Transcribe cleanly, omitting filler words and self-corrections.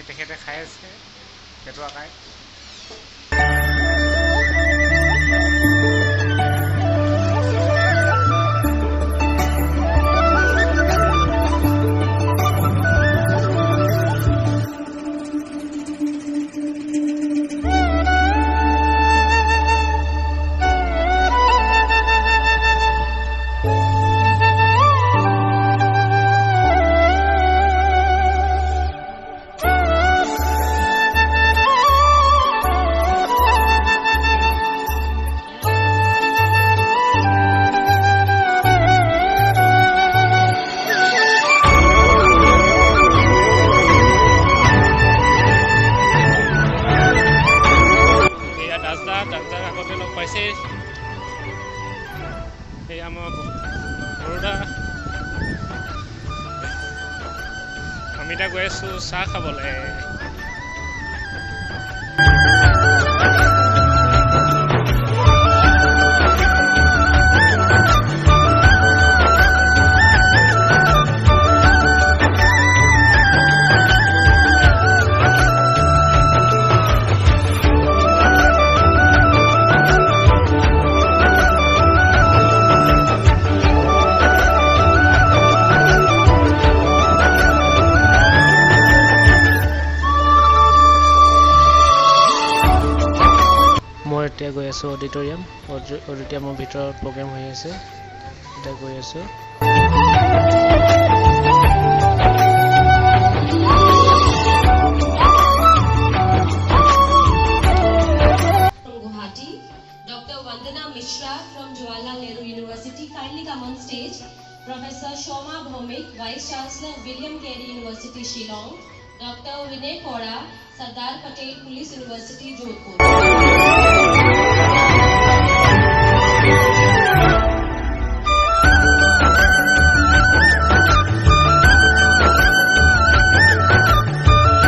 তেখেতে খাই আছে পেটুৱা খাই। আগতে লগ পাইছে এই আমাৰ বৰোদা। আমি এতিয়া গৈ আছোঁ চাহ খাবলৈ। মই এতিয়া গৈ আছোঁ অডিটৰিয়ামৰ ভিতৰত প্ৰগ্ৰেম হৈ আছে, এতিয়া গৈ আছোঁ। Dr. Vandana Mishra from Jawaharlal Nehru University, kindly come on stage. Professor Shoma Bhaumik, Vice Chancellor, William Carey University, Shillong. Dr. Vinay Kora, Sardar Patel Police University, Jodhpur.